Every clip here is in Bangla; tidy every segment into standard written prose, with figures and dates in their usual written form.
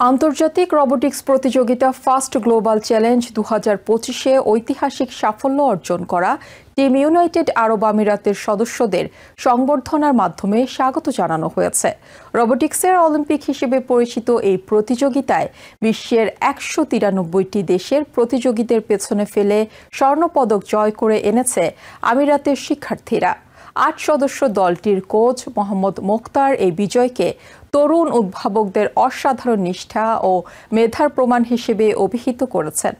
আন্তর্জাতিক রোবোটিক্স প্রতিযোগিতা ফার্স্ট গ্লোবাল চ্যালেঞ্জ 2025-এ ঐতিহাসিক সাফল্য অর্জন করা টিম ইউনাইটেড আরব আমিরাতের সদস্যদের সংবর্ধনার মাধ্যমে স্বাগত জানানো হয়েছে। রোবোটিক্সের অলিম্পিক হিসেবে পরিচিত এই প্রতিযোগিতায় বিশ্বের 193টি দেশের প্রতিযোগীদের পেছনে ফেলে স্বর্ণপদক জয় করে এনেছে আমিরাতের শিক্ষার্থীরা। 8 সদস্য দলটির কোচ মোহাম্মদ মোখতার এই বিজয়কে তরুণ উদ্ভাবকদের অসাধারণ নিষ্ঠা ও মেধার প্রমাণ হিসেবে অভিহিত করেছেন।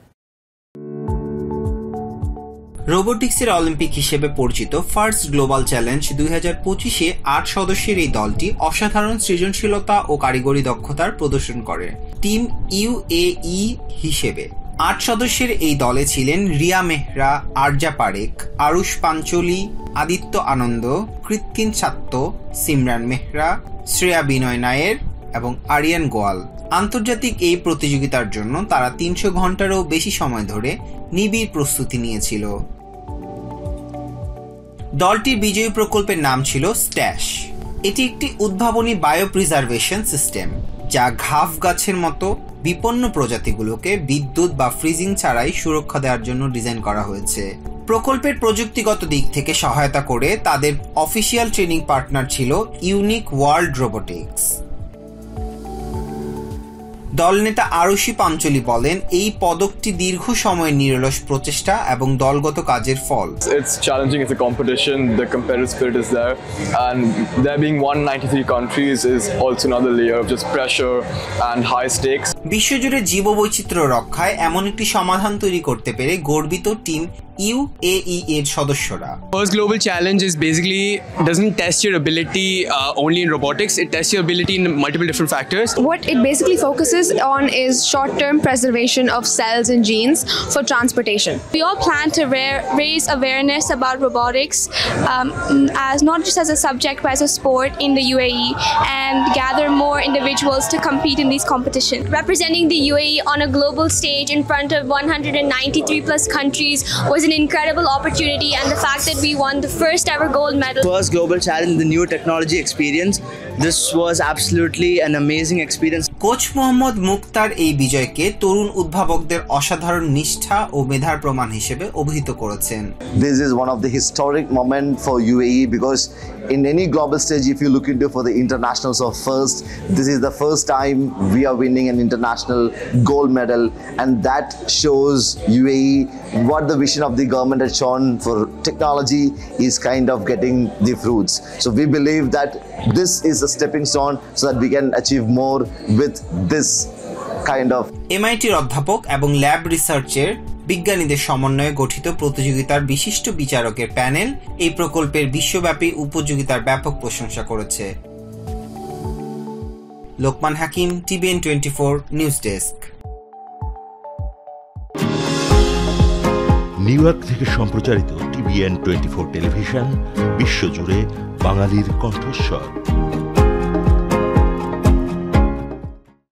রোবোটিক্সের অলিম্পিক হিসেবে পরিচিত ফার্স্ট গ্লোবাল চ্যালেঞ্জ 2025-এ 8 সদস্যের এই দলটি অসাধারণ সৃজনশীলতা ও কারিগরি দক্ষতার প্রদর্শন করে। টিম ইউএই হিসেবে 8 সদস্যের এই দলে ছিলেন রিয়া মেহরা, আরজা পারেক, আরুষ পাঞ্চলি, আদিত্য আনন্দ, কৃত্তিন সাত্য, সিমরান মেহরা, শ্রেয়া বিনয় নায়ের এবং আরিয়ান গোয়াল। আন্তর্জাতিক এই প্রতিযোগিতার জন্য তারা 300 ঘন্টারও বেশি সময় ধরে নিবিড় প্রস্তুতি নিয়েছিল। দলটির বিজয়ী প্রকল্পের নাম ছিল স্ট্যাশ। এটি একটি উদ্ভাবনী বায়োপ্রিজার্ভেশন সিস্টেম, যা ঘাফ গাছের মতো বিপন্ন প্রজাতিগুলোকে বিদ্যুৎ বা ফ্রিজিং ছাড়াই সুরক্ষা দেওয়ার জন্য ডিজাইন করা হয়েছে। প্রকল্পের প্রযুক্তিগত দিক থেকে সহায়তা করে তাদের অফিসিয়াল ট্রেনিং পার্টনার ছিল ইউনিক ওয়ার্ল্ড রোবোটিক্স। দলনেতা আরুষি পাঞ্চলি বলেন, এই পদকটি দীর্ঘ সময়ের নিরলস প্রচেষ্টা এবং দলগত কাজের ফল। It's challenging, it's a competition, the competitive spirit is there, and there being 193 countries is also another layer of just pressure and high stakes. বিশ্বজুড়ে জীববৈচিত্র্য রক্ষায় এমন একটি সমাধান তৈরি করতে পেরে গর্বিত টিম UAE এর সদস্যরা। First Global Challenge is basically doesn't test your ability only in robotics, it tests your ability in multiple different factors. What it basically focuses on is short-term preservation of cells and genes for transportation. We all plan to raise awareness about robotics as not just as a subject but as a sport in the UAE, and gather more individuals to compete in these competitions. Representing the UAE on a global stage in front of 193 plus countries was an incredible opportunity, and the fact that we won the first ever gold medal. First Global Challenge, the new technology experience. This was absolutely an amazing experience. Coach Mohammad Mukhtar এই বিজয়কে তরুণ উদ্ভাবকদের অসাধারণ নিষ্ঠা ও মেধার প্রমাণ হিসেবে অভিহিত করেছেন। This is one of the historic moment for UAE because in any global stage, if you look into for the internationals of first, this is the first time we are winning an international gold medal, and that shows UAE what the vision of the government had shown for technology is kind of getting the fruits. So we believe that this is a stepping stone so that we can achieve more with this kind of. MITর অধ্যাপক এবং ল্যাব রিসার্চের বিজ্ঞানীদের সমন্বয়ে গঠিত প্রতিযোগিতার বিশিষ্ট বিচারকের প্যানেল এই প্রকল্পের বিশ্বব্যাপী উপযোগিতার ব্যাপক প্রশংসা করেছে। লোকমান হাকিম, TVN 24 news desk. New York থেকে সম্প্রচারিত TVN 24 টেলিভিশন বিশ্বজুড়ে বাঙালির কণ্ঠস্বর।